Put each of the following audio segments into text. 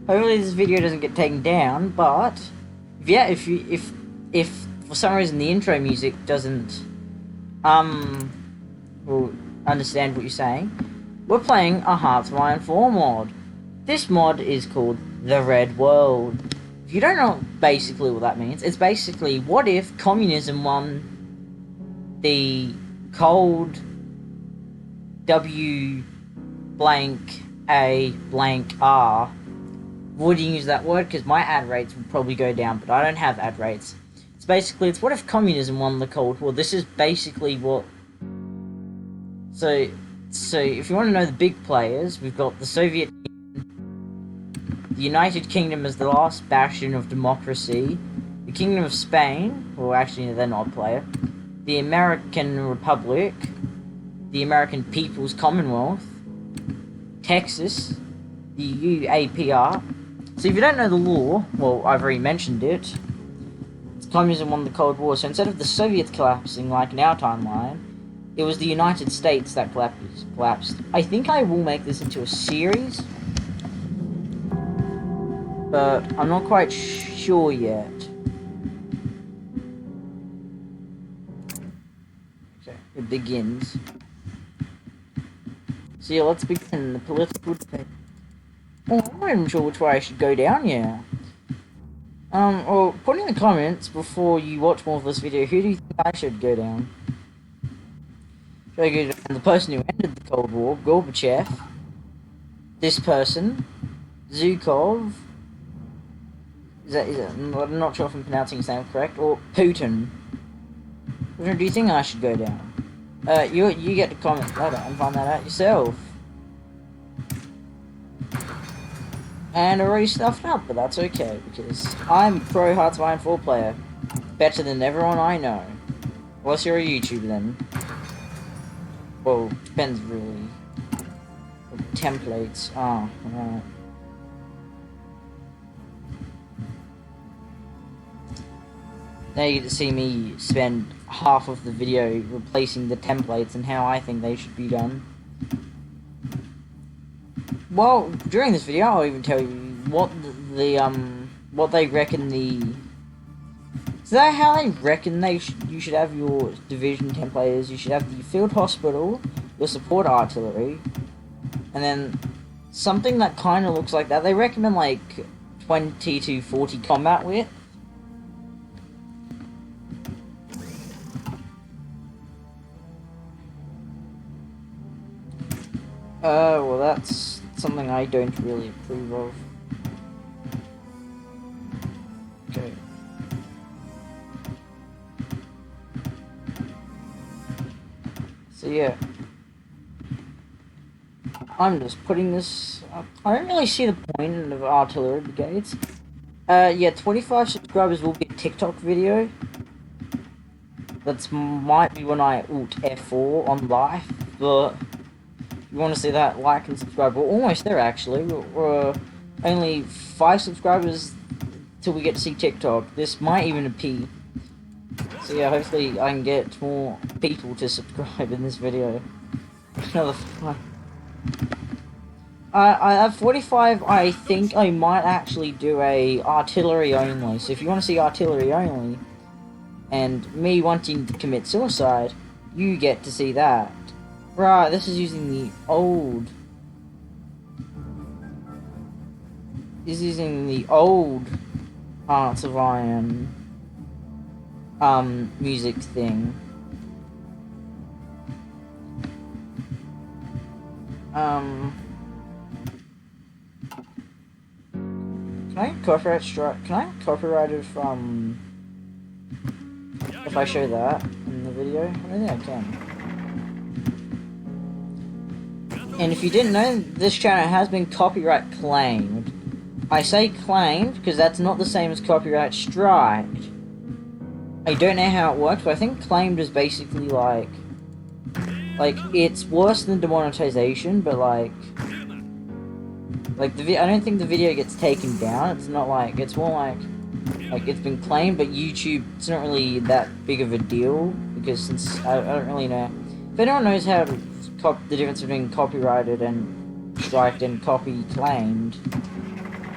Hopefully this video doesn't get taken down, but yeah, if for some reason the intro music doesn't will understand what you're saying, we're playing a Hearts of Iron 4 mod. This mod is called The Red World. If you don't know basically what that means, it's basically what if communism won the cold W blank A blank R. Wouldn't use that word because my ad rates would probably go down, but I don't have ad rates. It's basically, it's what if communism won the Cold War. This is basically what... So if you want to know the big players, we've got the Soviet Union, the United Kingdom as the last bastion of democracy, the Kingdom of Spain, well actually they're not a player, the American Republic, the American People's Commonwealth, Texas, the UAPR. So if you don't know the law, well, I've already mentioned it. Communism won the Cold War, so instead of the Soviets collapsing like in our timeline, it was the United States that collapsed. I think I will make this into a series, but I'm not quite sure yet. Okay, it begins. So yeah, let's begin the political debate. Oh, I'm not even sure which way I should go down here. Well, put in the comments before you watch more of this video, who do you think I should go down? Should I go down the person who ended the Cold War, Gorbachev, this person, Zhukov, is that, I'm not sure if I'm pronouncing his name correct, or Putin? Which one do you think I should go down? You get to comment later and find that out yourself. And I already stuffed up, but that's okay, because I'm a pro Hearts of Iron 4 player. Better than everyone I know. Unless you're a YouTuber then. Well, depends really. Templates. Oh, right. Now you get to see me spend half of the video replacing the templates and how I think they should be done. Well, during this video, I'll even tell you what what they reckon the... Is that how they reckon you should have your division template is? You should have the field hospital, your support artillery, and then something that kind of looks like that. They recommend like 20 to 40 combat width. Well that's something I don't really approve of. Okay. So yeah. I'm just putting this up. I don't really see the point of artillery brigades. Yeah, 25 subscribers will be a TikTok video. That's might be when I ult F4 on live, but if you want to see that, like and subscribe. We're almost there actually. We're only 5 subscribers till we get to see TikTok. This might even appear. So yeah, hopefully I can get more people to subscribe in this video. Another 5. I have 45. I think I might actually do a artillery only. So if you want to see artillery only, and me wanting to commit suicide, you get to see that. Right, this is using the old... This is using the old Hearts of Iron music thing. Can I copyright strike? Can I copyright it from... if I show that in the video? I don't think I can. And if you didn't know, this channel has been copyright claimed. I say claimed because that's not the same as copyright strike. I don't know how it works, but I think claimed is basically like it's worse than demonetization, but like I don't think the video gets taken down. It's not like, it's more like it's been claimed, but YouTube, it's not really that big of a deal because since I don't really know. If anyone knows how to the difference between copyrighted and striked and copy claimed,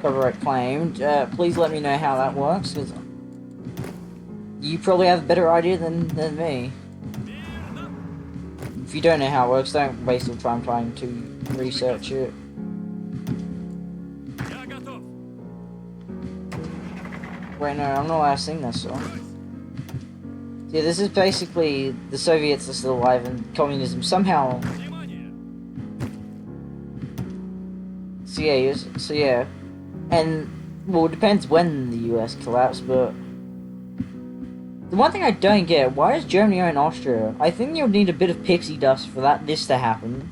copyright claimed. Please let me know how that works, because you probably have a better idea than me. If you don't know how it works, don't waste your time trying to research it. Wait, no, I'm not allowed to sing this song. Yeah, this is basically the Soviets are still alive and communism somehow. So yeah, and well, it depends when the US collapsed, but the one thing I don't get, why does Germany own Austria? I think you'll need a bit of pixie dust for this to happen,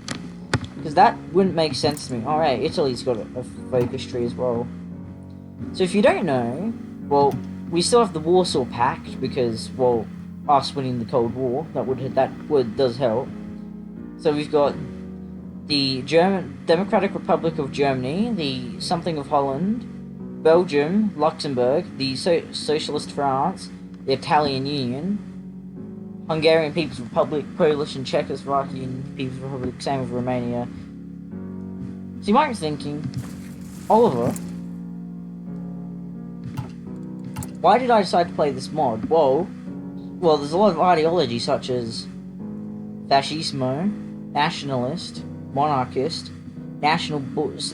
because that wouldn't make sense to me. Alright, Italy's got a focus tree as well. So if you don't know, well, we still have the Warsaw Pact, because, well, us winning the Cold War, does help. So we've got the Democratic Republic of Germany, the something of Holland, Belgium, Luxembourg, the Socialist France, the Italian Union, Hungarian People's Republic, Polish and Czechoslovakian People's Republic, same with Romania. So you might be thinking, Oliver, why did I decide to play this mod? Well, there's a lot of ideology such as fascismo, nationalist, monarchist, so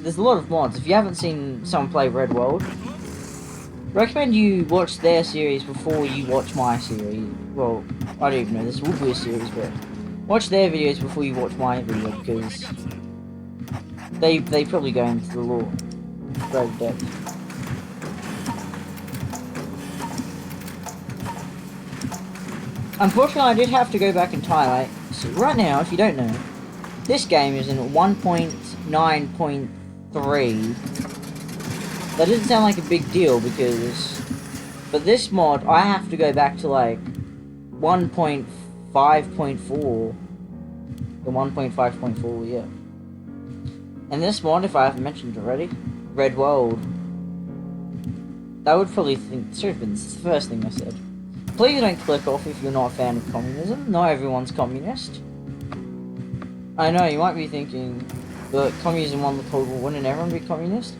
there's a lot of mods. If you haven't seen someone play Red World, recommend you watch their series before you watch my series. Well, I don't even know, this would be a series, but watch their videos before you watch my video, because they probably go into the lore great depth. Unfortunately, I did have to go back in time. So right now, if you don't know, this game is in 1.9.3. That doesn't sound like a big deal, because for this mod, I have to go back to like 1.5.4. The 1.5.4, yeah. And this mod, if I haven't mentioned already, Red World, that would probably should have been the first thing I said. Please don't click off if you're not a fan of communism. Not everyone's communist. I know, you might be thinking, but communism won the Cold War, wouldn't everyone be communist?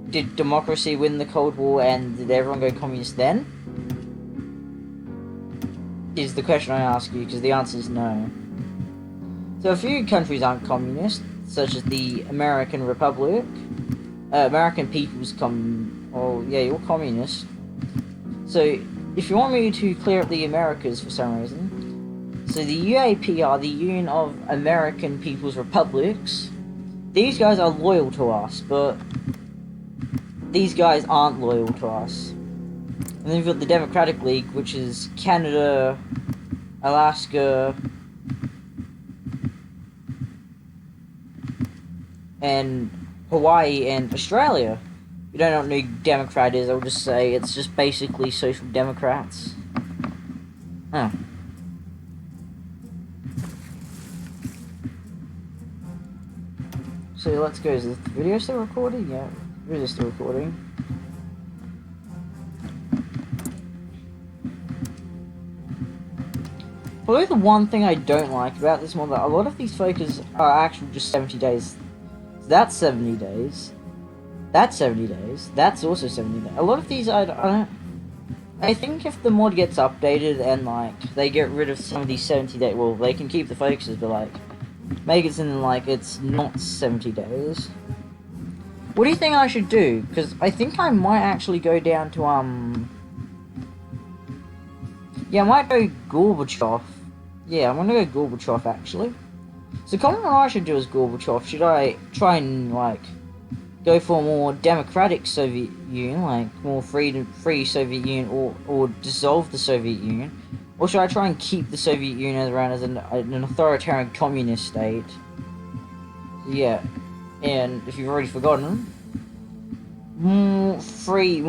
Did democracy win the Cold War and did everyone go communist then? Is the question I ask you, because the answer is no. So a few countries aren't communist, such as the American Republic, American People's oh yeah, you're communist. So, if you want me to clear up the Americas for some reason, so the UAP are the Union of American People's Republics. These guys are loyal to us, but these guys aren't loyal to us. And then you've got the Democratic League, which is Canada, Alaska, and Hawaii and Australia. If you don't know what New Democrat is, I'll just say it's just basically Social Democrats. Huh. So let's go. Is the video still recording? Yeah, it is still recording. Probably the one thing I don't like about this one, that a lot of these focus are actually just 70 days. So that's 70 days. That's 70 days. That's also 70 days. A lot of these, I think if the mod gets updated and, like, they get rid of some of these 70 days, well, they can keep the focuses, but, like, make it something like it's not 70 days. What do you think I should do? Because I think I might actually go down to, yeah, I might go Gorbachev. Yeah, I'm gonna go Gorbachev, actually. So, comment what I should do as Gorbachev. Should I try and, like, go for a more democratic Soviet Union, like more free Soviet Union, or dissolve the Soviet Union? Or should I try and keep the Soviet Union around as an authoritarian communist state? Yeah, and if you've already forgotten, more free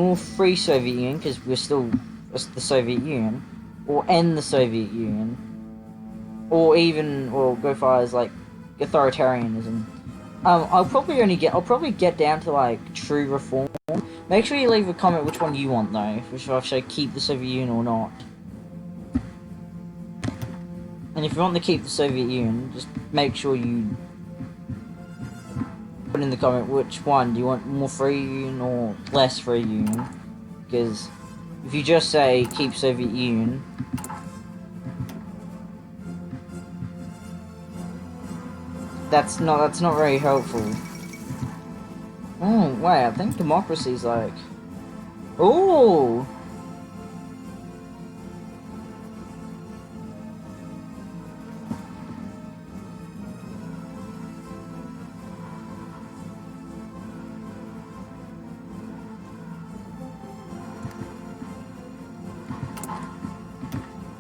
Soviet Union, because we're still the Soviet Union, or end the Soviet Union, or even, well, go far as like authoritarianism. I'll probably get down to like true reform. Make sure you leave a comment which one you want though, if I should keep the Soviet Union or not. And if you want to keep the Soviet Union, just make sure you put put in the comment which one. Do you want more free Union or less free Union? Because if you just say keep Soviet Union, that's not very helpful. Oh wait, I think democracy's like, oh.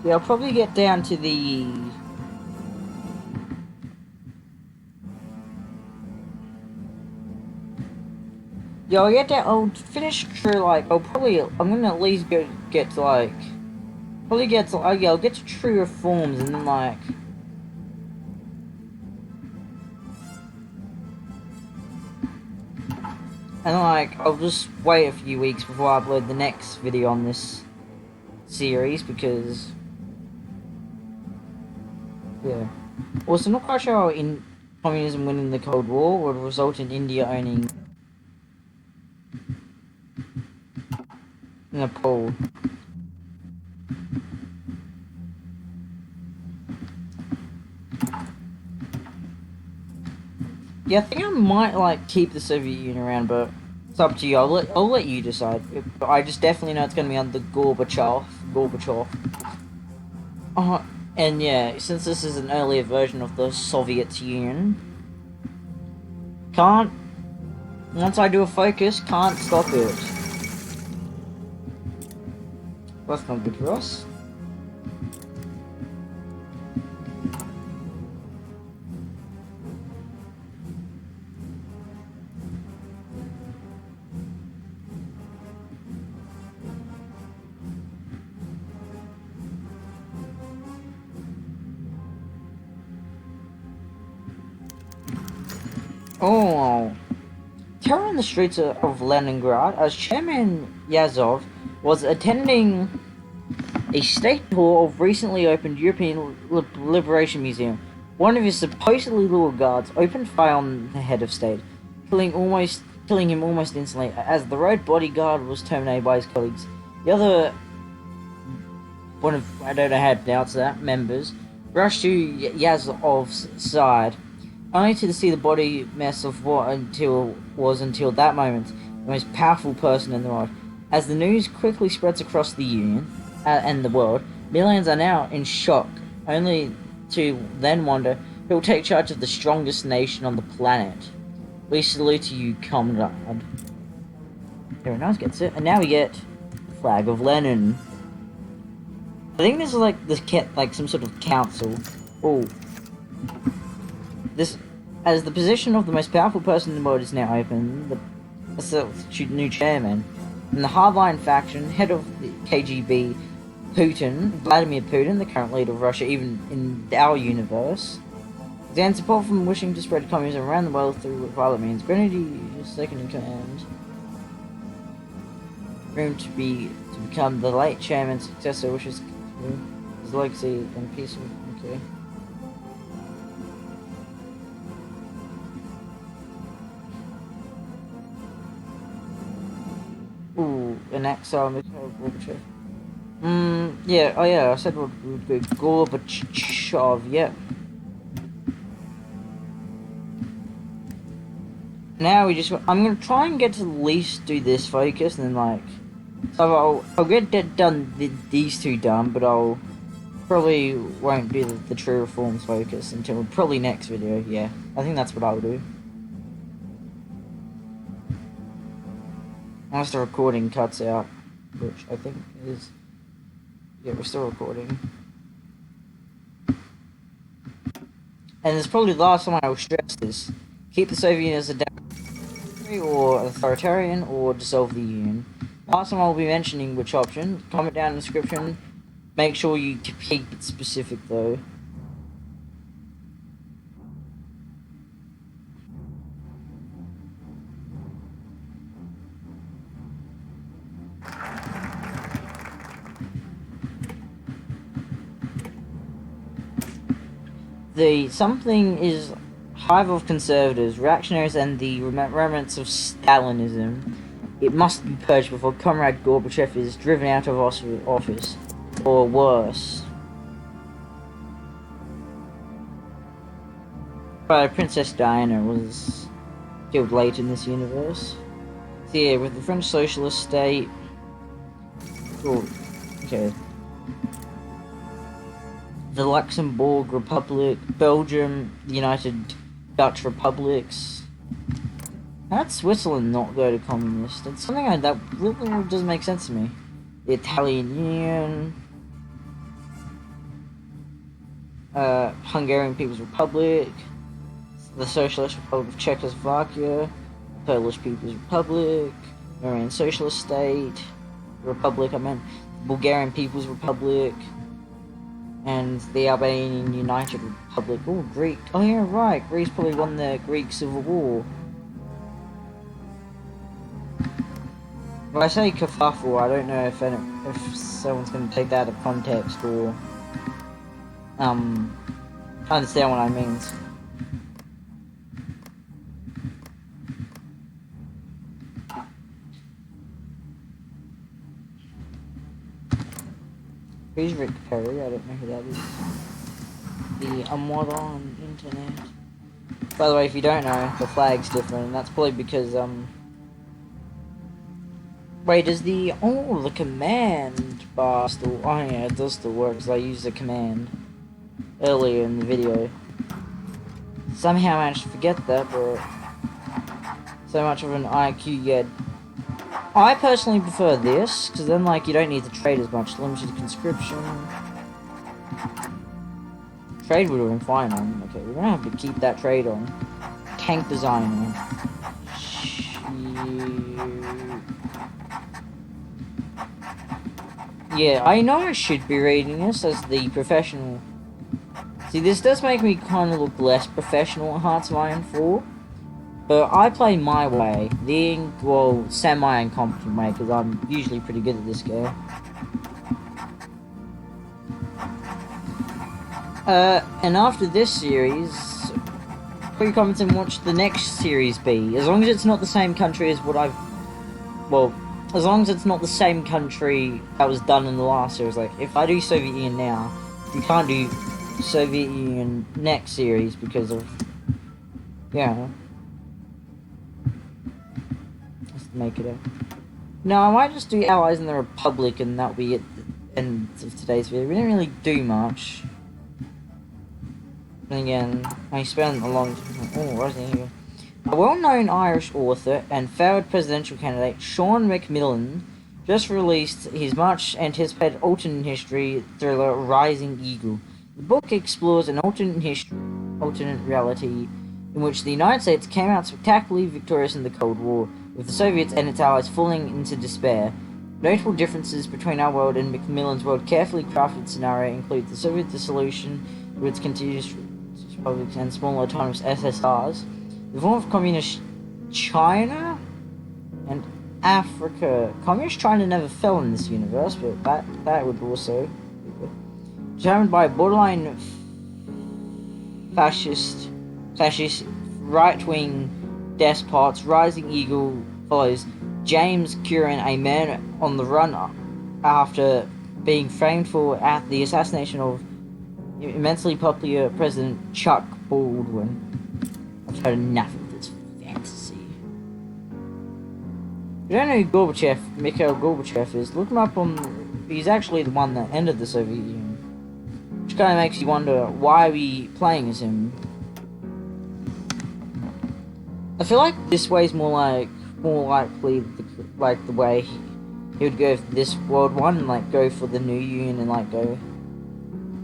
Yeah, I'll probably get down to the... Yeah, I'll finish through, like, I'm gonna at least get to, like... Probably get to, yeah, I'll get to true reforms and then, like... And, like, I'll just wait a few weeks before I upload the next video on this series, because... Yeah. Also, not quite sure how communism winning the Cold War would result in India owning Nepal. Yeah, I think I might like keep the Soviet Union around, but it's up to you. I'll let you decide. I just definitely know it's gonna be under Gorbachev. And yeah, since this is an earlier version of the Soviet Union, once I do a focus, can't stop it. That's not good for us. Oh, terror in the streets of Leningrad as Chairman Yazov was attending a state tour of recently opened European Liberation Museum. One of his supposedly loyal guards opened fire on the head of state, killing him almost instantly as the road bodyguard was terminated by his colleagues. The other one of, I don't know how to pronounce that, members rushed to Yazov's side, only to see the body mess of what until that moment the most powerful person in the world. As the news quickly spreads across the Union and the world, millions are now in shock, only to then wonder who will take charge of the strongest nation on the planet. We salute you, comrade. Very nice, gets it. And now we get the flag of Lenin. I think this is like some sort of council. Oh. This, as the position of the most powerful person in the world is now open, the new chairman, and the hardline faction, head of the KGB, Vladimir Putin, the current leader of Russia, even in our universe, extends support from wishing to spread communism around the world through violent means. Grenady is second in command. Room to become the late chairman's successor, wishes his legacy and peaceful. Okay. Ooh, an exile, Mikhail Gorbachev. Yeah, oh yeah, I said we would go Gorbachev, yeah. Now I'm gonna try and get to at least do this focus, and then like, so I'll get these two done, but I'll probably won't do the true reforms focus until probably next video, yeah. I think that's what I'll do. Unless the recording cuts out, which I think is... Yeah, we're still recording. And it's probably the last time I will stress this. Keep the Soviet Union as a democracy or authoritarian, or dissolve the Union. Last time I'll be mentioning which option. Comment down in the description. Make sure you keep it specific though. Something is hive of conservatives, reactionaries, and the remnants of Stalinism. It must be purged before Comrade Gorbachev is driven out of office, or worse. But Princess Diana was killed late in this universe. So yeah, with the French Socialist state... Oh, okay. The Luxembourg Republic, Belgium, the United Dutch Republics. How did Switzerland not go to communist? It's something that really doesn't make sense to me. The Italian Union, Hungarian People's Republic, the Socialist Republic of Czechoslovakia, Polish People's Republic, Romanian Socialist State, Republic, Bulgarian People's Republic, and the Albanian United Republic. Oh, Greek. Oh yeah, right. Greece probably won the Greek Civil War. When I say kerfuffle, I don't know if someone's going to take that out of context or understand what I mean. Who's Rick Perry? I don't know who that is. The modern internet. By the way, if you don't know, the flag's different, and that's probably because wait, does the command bar still... Oh yeah, it does still work, because I used the command earlier in the video. Somehow I managed to forget that, but... So much of an IQ yet. I personally prefer this, because then, like, you don't need to trade as much. Limited conscription. Trade would have been fine on. Okay, we're gonna have to keep that trade on. Tank designer. Yeah, I know I should be reading this as the professional. See, this does make me kind of look less professional at Hearts of Iron 4. But I play my way, well, semi-incompetent way, because I'm usually pretty good at this game. And after this series, put your comments and watch the next series be. As long as it's not the same country as what I've... Well, as long as it's not the same country that was done in the last series. Like, if I do Soviet Union now, you can't do Soviet Union next series because of... Yeah. Make it up. No, I might just do Allies in the Republic, and that'll be it. The end of today's video. We didn't really do much. And again, I spent a long time. Oh, where's the here? A well-known Irish author and failed presidential candidate, Sean McMillan, just released his much-anticipated alternate history thriller, Rising Eagle. The book explores an alternate reality in which the United States came out spectacularly victorious in the Cold War, with the Soviets and its allies falling into despair. Notable differences between our world and Macmillan's world carefully crafted scenario include the Soviet dissolution with its continuous republics and small autonomous SSRs, the form of communist China, and Africa. Communist China never fell in this universe, but that would also be good. Determined by borderline fascist right-wing despots, Rising Eagle follows James Curran, a man on the run after being framed for the assassination of immensely popular President Chuck Baldwin. I've heard enough of this fantasy. If you don't know who Mikhail Gorbachev is, look him up on... He's actually the one that ended the Soviet Union. Which kind of makes you wonder, why are we playing as him? I feel like this way is more likely the way he would go for this world one, and like go for the new union and like go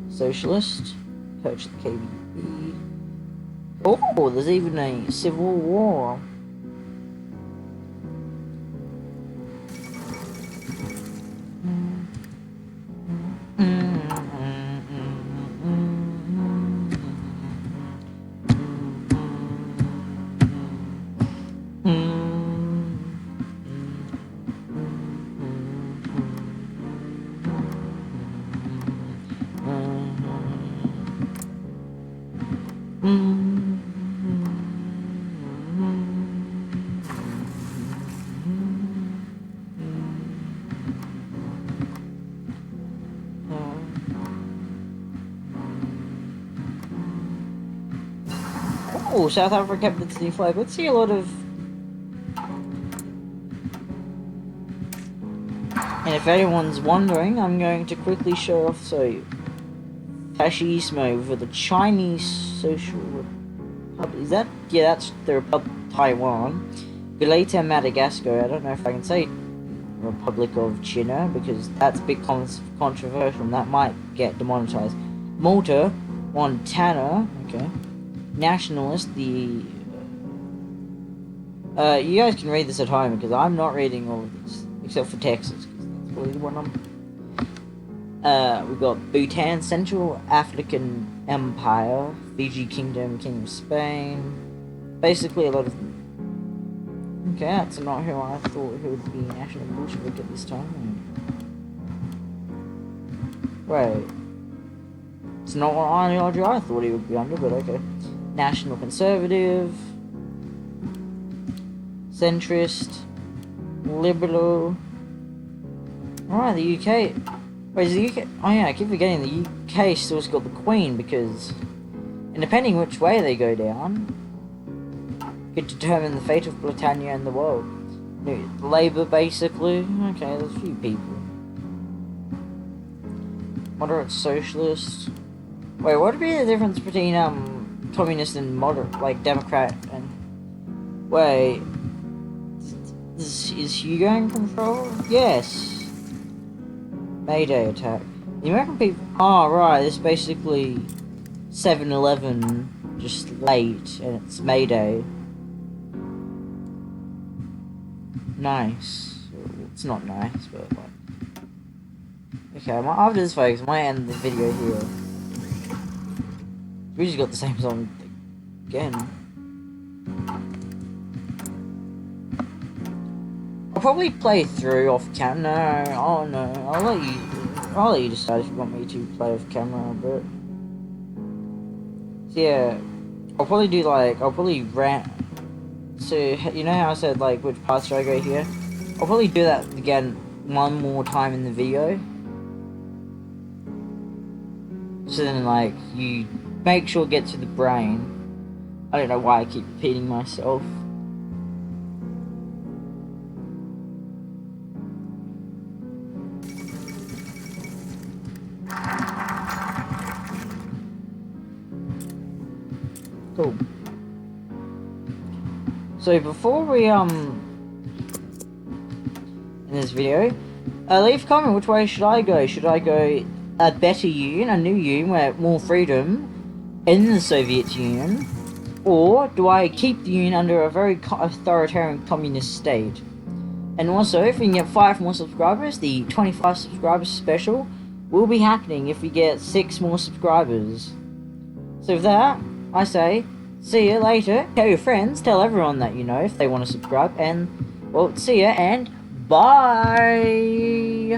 socialist, purge the KGB. Oh, there's even a civil war. cool. South Africa kept its new flag. Let's see a lot of. And if anyone's wondering, I'm going to quickly show off. So, fascismo for the Chinese Social Republic. Is that? Yeah, that's the Republic of Taiwan. Galata Madagascar. I don't know if I can say Republic of China because that's a bit controversial. And that might get demonetized. Malta, Montana. Okay. Nationalist. The. You guys can read this at home because I'm not reading all of this except for Texas. We've got Bhutan, Central African Empire, Fiji Kingdom, Kingdom of Spain. Basically, a lot of. Okay, that's not who I thought who would be National Bolshevik at this time. Wait. It's not what ideology I thought he would be under, but okay. National Conservative, Centrist, Liberal. Alright, the UK. Wait, is the UK? Oh yeah, I keep forgetting the UK still's got the Queen because, and depending which way they go down, could determine the fate of Britannia and the world. Labour, basically. Okay, there's a few people. Moderate socialist. Wait, what would be the difference between communist and moderate, like Democrat and? Wait, is Hugo in control? Yes. Mayday attack. The American people. Oh, right. It's basically 7-Eleven, just late, and it's Mayday. Nice. It's not nice, but like. Okay, after this, folks, I might end the video here. We just got the same song again. I'll probably play through off camera. No, oh no, I'll let you decide if you want me to play off camera, but so yeah, I'll probably rant. So you know how I said like which parts should I go here? I'll probably do that again one more time in the video. So then like you make sure it gets to the brain. I don't know why I keep repeating myself. Cool. So before we in this video, leave a comment which way should I go? Should I go a better union, a new union where more freedom in the Soviet Union, or do I keep the union under a very authoritarian communist state? And also, if we can get 5 more subscribers, the 25 subscribers special will be happening if we get 6 more subscribers. So with that, I say, see you later. Tell your friends, tell everyone that you know if they want to subscribe, and, well, see ya, and bye!